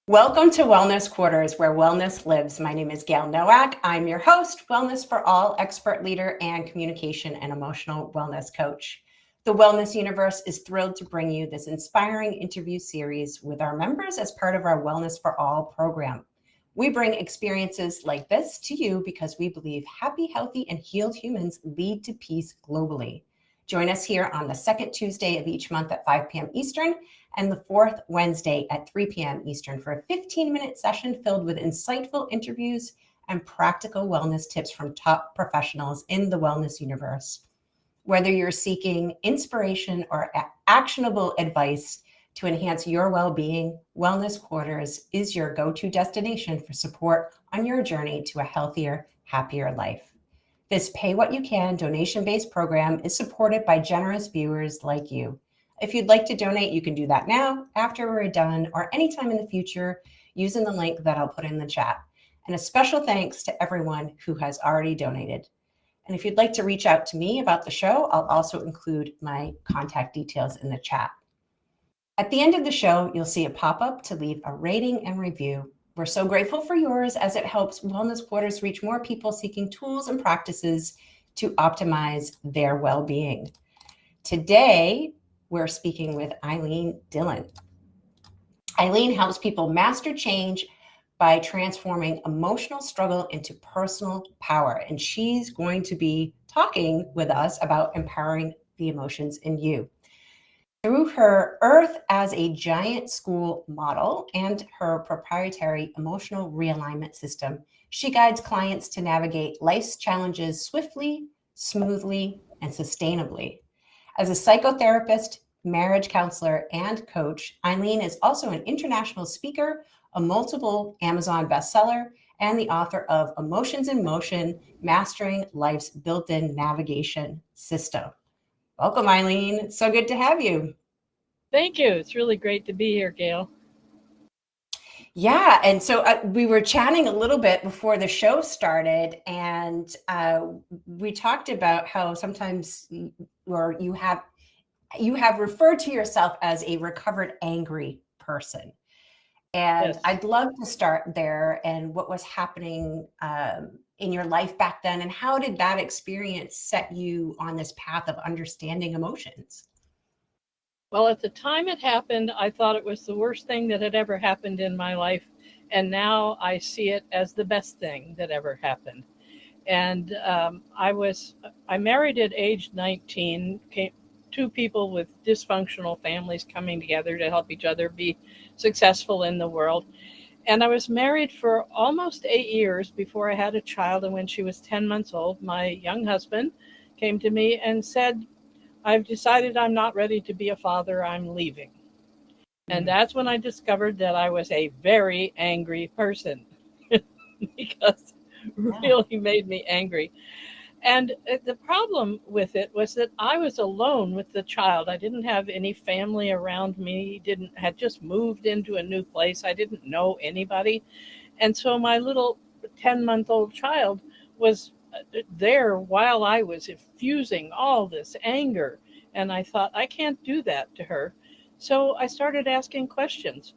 Welcome to Wellness Quarters, where wellness lives. My name is Gayle Nowak. I'm your host, Wellness for All expert leader and communication and emotional wellness coach. The Wellness Universe is thrilled to bring you this inspiring interview series with our members as part of our Wellness for All program. We bring experiences like this to you because we believe happy, healthy, and healed humans lead to peace globally. Join us here on the second Tuesday of each month at 5 p.m. Eastern and the fourth Wednesday at 3 p.m. Eastern for a 15-minute session filled with insightful interviews and practical wellness tips from top professionals in the wellness universe. Whether you're seeking inspiration or actionable advice to enhance your well-being, Wellness Quarters is your go-to destination for support on your journey to a healthier, happier life. This pay what you can donation-based program is supported by generous viewers like you. If you'd like to donate, you can do that now, after we're done, or anytime in the future using the link that I'll put in the chat. And a special thanks to everyone who has already donated. And if you'd like to reach out to me about the show, I'll also include my contact details in the chat. At the end of the show, you'll see a pop-up to leave a rating and review. We're so grateful for yours as it helps Wellness Quarters reach more people seeking tools and practices to optimize their well-being. Today, we're speaking with Ilene Dillon. Ilene helps people master change by transforming emotional struggle into personal power. And she's going to be talking with us about empowering the emotions in you. Through her Earth as a Giant School model and her proprietary emotional realignment system, she guides clients to navigate life's challenges swiftly, smoothly, and sustainably. As a psychotherapist, marriage counselor, and coach, Ilene is also an international speaker, a multiple Amazon bestseller, and the author of Emotions in Motion, Mastering Life's Built-in Navigation System. Welcome, Ilene. It's so good to have you. Thank you. It's really great to be here, Gayle. Yeah, and so we were chatting a little bit before the show started, and we talked about how sometimes, or you have referred to yourself as a recovered angry person. And Yes. I'd love to start there and what was happening in your life back then, and how did that experience set you on this path of understanding emotions? Well, at the time it happened, I thought it was the worst thing that had ever happened in my life. And now I see it as the best thing that ever happened. And I married at age 19, two people with dysfunctional families coming together to help each other be successful in the world. And I was married for almost 8 years before I had a child. And when she was 10 months old, my young husband came to me and said, "I've decided I'm not ready to be a father. I'm leaving." And that's when I discovered that I was a very angry person because it really made me angry. And the problem with it was that I was alone with the child. I didn't have any family around me, had just moved into a new place. I didn't know anybody. And so my little 10-month-old child was there while I was infusing all this anger. And I thought, I can't do that to her. So I started asking questions.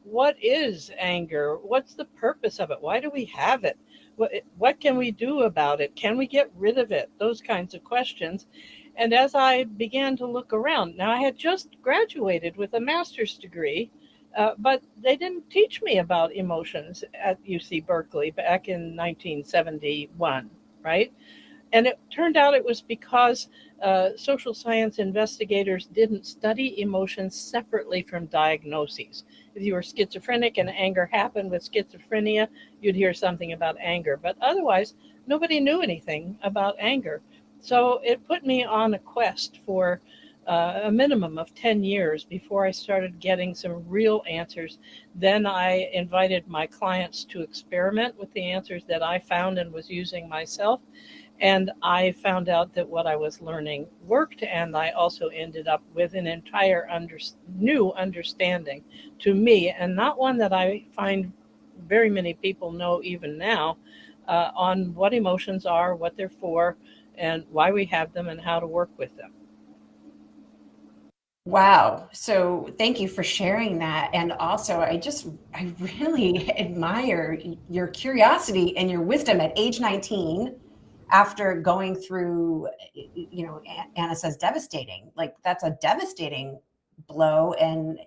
What is anger? What's the purpose of it? Why do we have it? What can we do about it? Can we get rid of it? Those kinds of questions. And as I began to look around, now I had just graduated with a master's degree, but they didn't teach me about emotions at UC Berkeley back in 1971, right? And it turned out it was because social science investigators didn't study emotions separately from diagnoses. If you were schizophrenic and anger happened with schizophrenia, you'd hear something about anger. But otherwise, nobody knew anything about anger. So it put me on a quest for a minimum of 10 years before I started getting some real answers. Then I invited my clients to experiment with the answers that I found and was using myself. And I found out that what I was learning worked, and I also ended up with an entire new understanding to me, and not one that I find very many people know even now, on what emotions are, what they're for, and why we have them, and how to work with them. Wow. So thank you for sharing that. And also, I really admire your curiosity and your wisdom at age 19 after going through, Anna says devastating. Like, that's a devastating blow. And,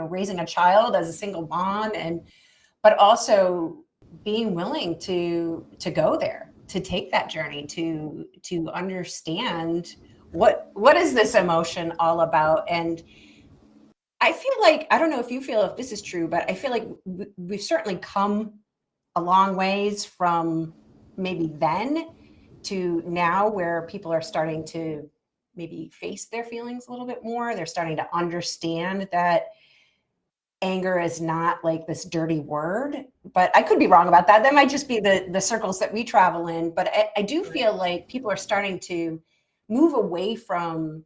raising a child as a single mom, but also being willing to go there, to take that journey, to understand what is this emotion all about. And I feel like, I don't know if you feel if this is true, but I feel like we've certainly come a long ways from maybe then to now, where people are starting to maybe face their feelings a little bit more. They're starting to understand that anger is not like this dirty word, but I could be wrong about that. That might just be the circles that we travel in. But I do feel like people are starting to move away from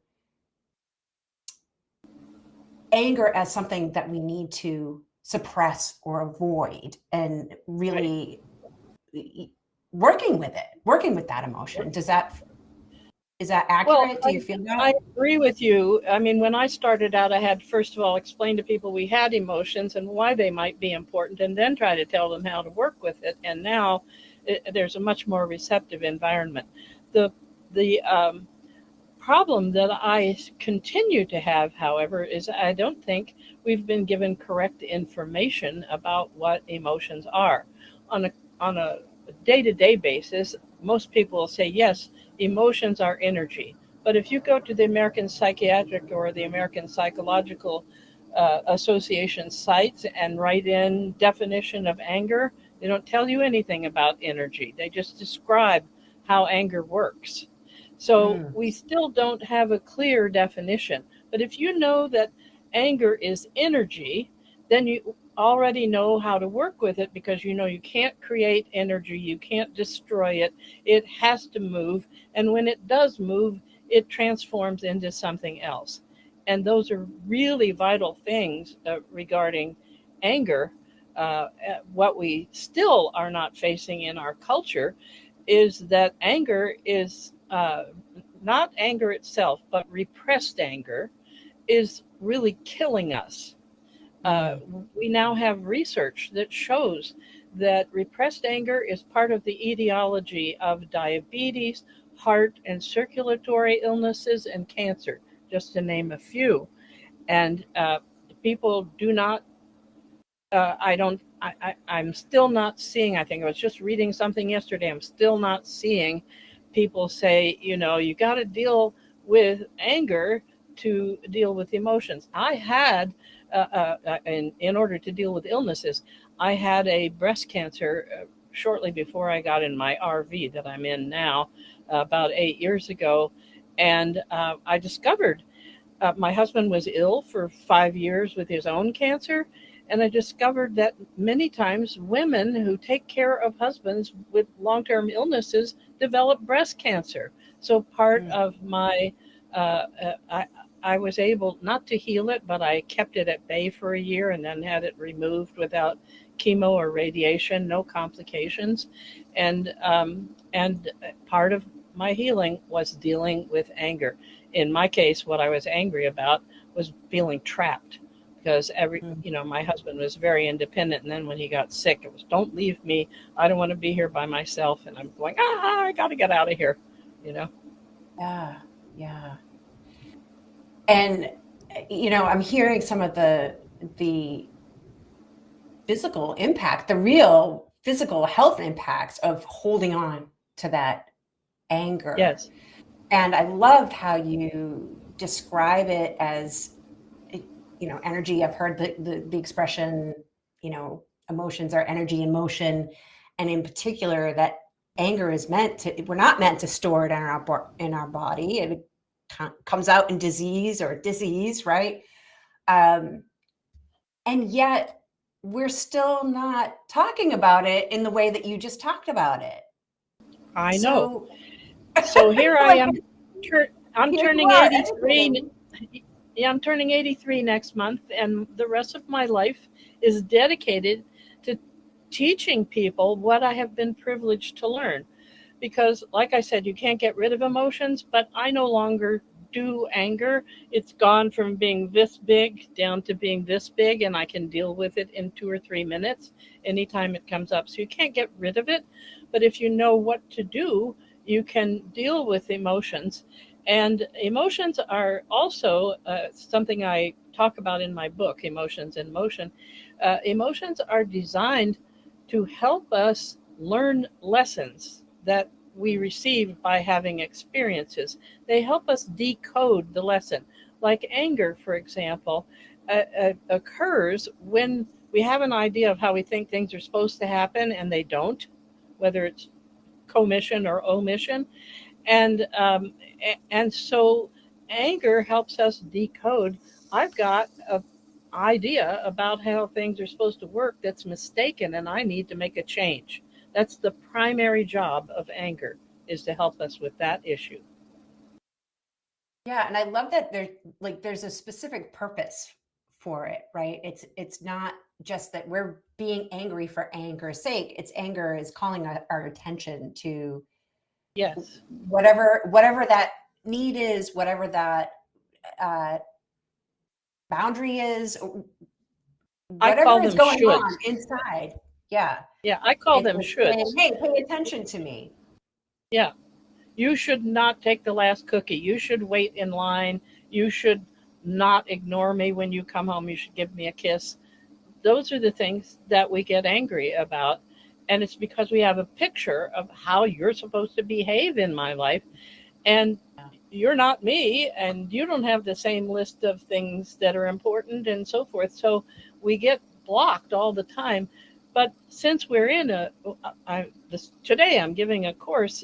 anger as something that we need to suppress or avoid, and really working with that emotion. Is that Well, accurate? Do you feel that? I agree with you. I mean, when I started out, I had first of all explain to people we had emotions and why they might be important, and then try to tell them how to work with it. And now there's a much more receptive environment. The problem that I continue to have, however, is I don't think we've been given correct information about what emotions are. On a day-to-day basis, most people will say, yes, emotions are energy. But if you go to the American Psychiatric or the American Psychological Association sites and write in definition of anger, they don't tell you anything about energy. They just describe how anger works. So Mm. we still don't have a clear definition. But if you know that anger is energy, then you already know how to work with it, because you know you can't create energy, you can't destroy it. It has to move. And when it does move, it transforms into something else. And those are really vital things regarding anger. What we still are not facing in our culture is that anger is not anger itself, but repressed anger is really killing us. Uh, Mm. we now have research that shows that repressed anger is part of the etiology of diabetes, heart and circulatory illnesses, and cancer, just to name a few. And people do not, I don't, I'm still not seeing, I think I was just reading something yesterday, I'm still not seeing people say, you got to deal with anger to deal with emotions. I had, in order to deal with illnesses, I had a breast cancer shortly before I got in my RV that I'm in now, about 8 years ago. And I discovered my husband was ill for 5 years with his own cancer. And I discovered that many times women who take care of husbands with long term illnesses develop breast cancer. So part Mm. of my, I was able not to heal it, but I kept it at bay for a year and then had it removed without chemo or radiation, no complications. And part of my healing was dealing with anger. In my case, what I was angry about was feeling trapped, because Mm. my husband was very independent, and then when he got sick, it was, don't leave me, I don't want to be here by myself, and I'm going, I got to get out of here you know Yeah. Yeah. And I'm hearing some of the physical impact, the real physical health impacts of holding on to that anger. yes. And I loved how you describe it as, energy. I've heard the expression, emotions are energy in motion. And in particular, that anger is we're not meant to store it in our body. It comes out in disease or disease, right? Um, and yet we're still not talking about it in the way that you just talked about it. I know. So, So here I like, am. I'm here you turning are 83. educating. Yeah, I'm turning 83 next month, and the rest of my life is dedicated to teaching people what I have been privileged to learn. Because, like I said, you can't get rid of emotions, but I no longer do anger, it's gone from being this big down to being this big, and I can deal with it in 2 or 3 minutes anytime it comes up. So you can't get rid of it, but if you know what to do, you can deal with emotions. And emotions are also something I talk about in my book, Emotions in Motion. Emotions are designed to help us learn lessons that we receive by having experiences. They help us decode the lesson. Like anger, for example, occurs when we have an idea of how we think things are supposed to happen and they don't, whether it's commission or omission. And so anger helps us decode. I've got a idea about how things are supposed to work that's mistaken, and I need to make a change. That's the primary job of anger, is to help us with that issue. Yeah, and I love that there's a specific purpose for it, right? It's not just that we're being angry for anger's sake. It's anger is calling our attention to Yes, whatever that need is, whatever that uh, boundary is, I call whatever is them going shoulds. on inside. Yeah, Yeah, I call them it's saying, shoulds. hey, pay attention to me. Yeah, you should not take the last cookie. You should wait in line. You should not ignore me when you come home. You should give me a kiss. Those are the things that we get angry about. And it's because we have a picture of how you're supposed to behave in my life. And you're not me, and you don't have the same list of things that are important and so forth. So we get blocked all the time. But since we're in today I'm giving a course,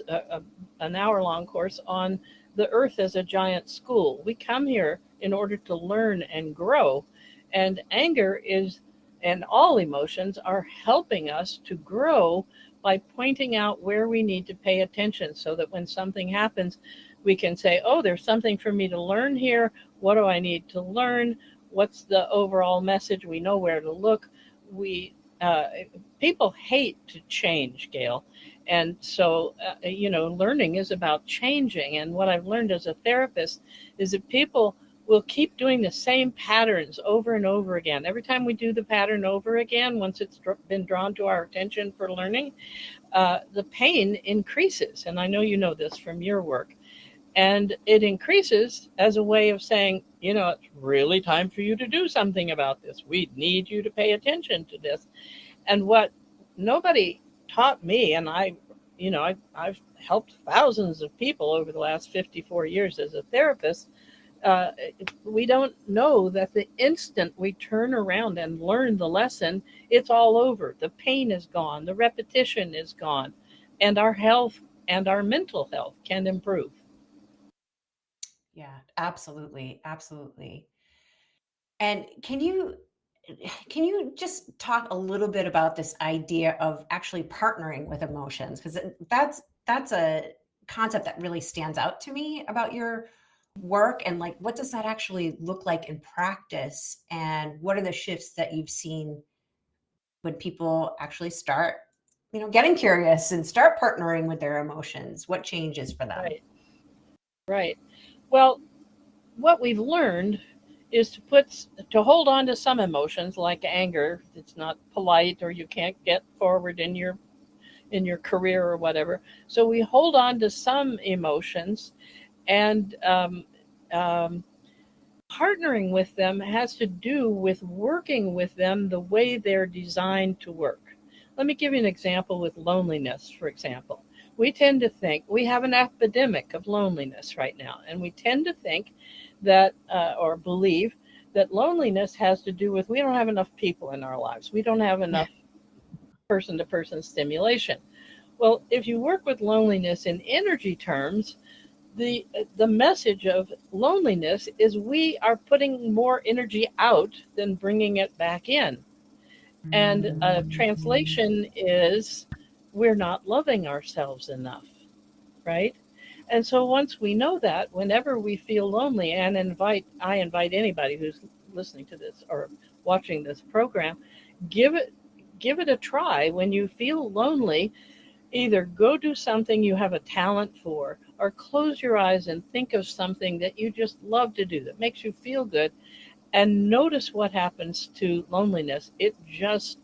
an hour-long course on the earth as a giant school. We come here in order to learn and grow, and anger is, and all emotions are helping us to grow by pointing out where we need to pay attention, so that when something happens, we can say, oh, there's something for me to learn here. What do I need to learn? What's the overall message? We know where to look. We uh, People hate to change, Gayle. And so, learning is about changing. And what I've learned as a therapist is that people will keep doing the same patterns over and over again. Every time we do the pattern over again, once it's been drawn to our attention for learning, the pain increases. And I know you know this from your work. And it increases as a way of saying, it's really time for you to do something about this. We need you to pay attention to this. And what nobody taught me, and I've helped thousands of people over the last 54 years as a therapist. Uh, we don't know that the instant we turn around and learn the lesson, it's all over. The pain is gone, the repetition is gone, and our health and our mental health can improve. Yeah, absolutely, absolutely. And can you just talk a little bit about this idea of actually partnering with emotions? Because that's a concept that really stands out to me about your work, and like what does that actually look like in practice, and what are the shifts that you've seen when people actually start getting curious and start partnering with their emotions? What changes for them? Right, right. Well, what we've learned is to hold on to some emotions like anger. It's not polite, or you can't get forward in your career or whatever. So we hold on to some emotions, and um, partnering with them has to do with working with them the way they're designed to work. Let me give you an example with loneliness, for example. We tend to think we have an epidemic of loneliness right now, and we tend to think that, or believe that loneliness has to do with we don't have enough people in our lives. We don't have enough person to person stimulation. Well, if you work with loneliness in energy terms, the message of loneliness is we are putting more energy out than bringing it back in. And a translation is we're not loving ourselves enough, right? And so once we know that, whenever we feel lonely, and I invite anybody who's listening to this or watching this program, give it give it a try. When you feel lonely, Either go do something you have a talent for, or close your eyes and think of something that you just love to do that makes you feel good, and notice what happens to loneliness. It just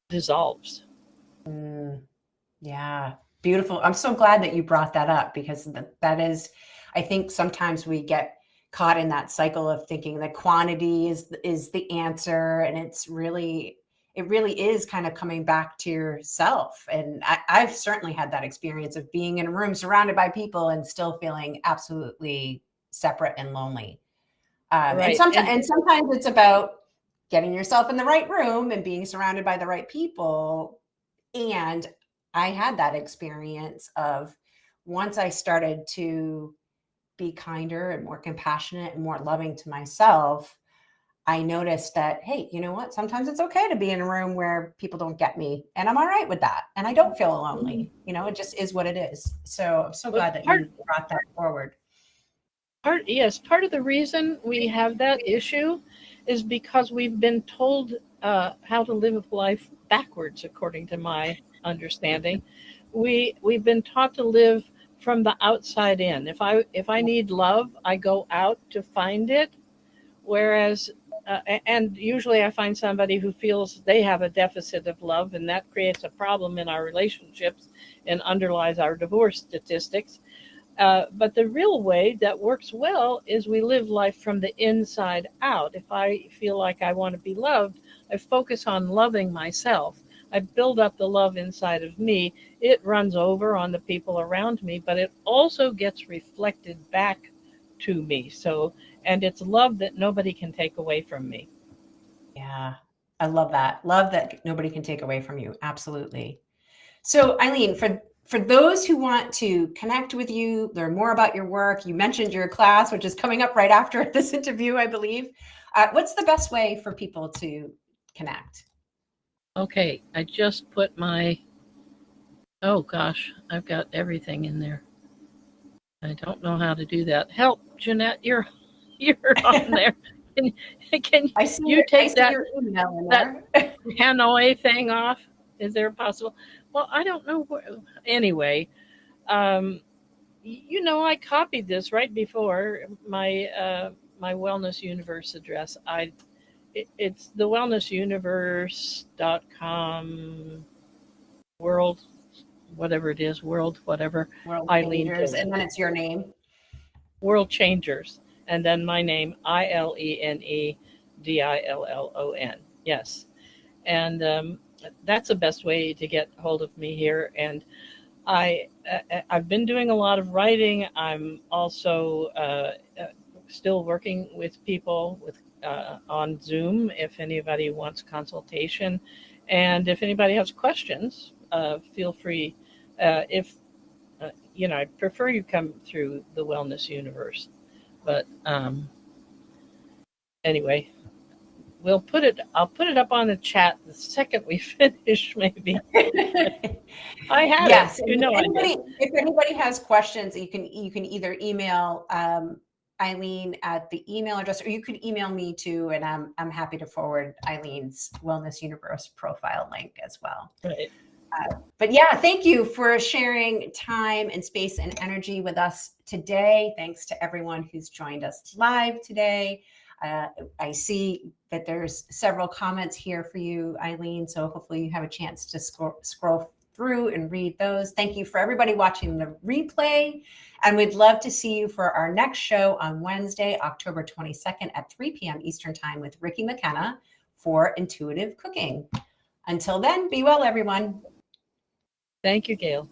dissolves. Yeah, beautiful. I'm so glad that you brought that up, because that is, I think sometimes we get caught in that cycle of thinking that quantity is the answer, and it really is kind of coming back to yourself. And I've certainly had that experience of being in a room surrounded by people and still feeling absolutely separate and lonely. And Right. sometimes it's about getting yourself in the right room and being surrounded by the right people. And I had that experience of, once I started to be kinder and more compassionate and more loving to myself, I noticed that, hey, you know what? Sometimes it's okay to be in a room where people don't get me, and I'm all right with that. And I don't feel lonely. It just is what it is. So I'm so But glad that you brought that forward. part of the reason we have that issue is because we've been told how to live life backwards, according to my understanding. We've been taught to live from the outside in. If I need love, I go out to find it. Whereas, and usually I find somebody who feels they have a deficit of love, and that creates a problem in our relationships and underlies our divorce statistics. But the real way that works well is we live life from the inside out. If I feel like I want to be loved, I focus on loving myself. I build up the love inside of me. It runs over on the people around me, but it also gets reflected back to me. And it's love that nobody can take away from me. Yeah, I love that. Love that nobody can take away from you. Absolutely. So, Ilene, for those who want to connect with you, learn more about your work, you mentioned your class, which is coming up right after this interview, I believe. What's the best way for people to connect? Okay, I just put oh gosh, I've got everything in there. I don't know how to do that. Help, Jeanette, you're on there. Can you take your email in that there. Hanoi thing off? Is there possible? Well, I don't know. Anyway, I copied this right before my Wellness Universe address. It's the wellnessuniverse.com world, whatever it is, world, whatever. World Ilene Changers, Dillon. and then it's your name. World Changers, and then my name, ILENE DILLON. Yes, and that's the best way to get hold of me here. And I've been doing a lot of writing. I'm also still working with people on Zoom if anybody wants consultation, and if anybody has questions, feel free. If I prefer you come through the Wellness Universe, but anyway, I'll put it up on the chat the second we finish, maybe. I had Yes. it. If anybody has questions, you can either email Ilene at the email address, or you could email me too, and I'm happy to forward Ilene's Wellness Universe profile link as well. Right. But yeah, thank you for sharing time and space and energy with us today. Thanks to everyone who's joined us live today. I see that there's several comments here for you, Ilene, so hopefully you have a chance to scroll through and read those. Thank you for everybody watching the replay, and we'd love to see you for our next show on Wednesday, October 22nd at 3 p.m. Eastern Time with Ricky McKenna for Intuitive Cooking. Until then, be well, everyone. Thank you, Gayle.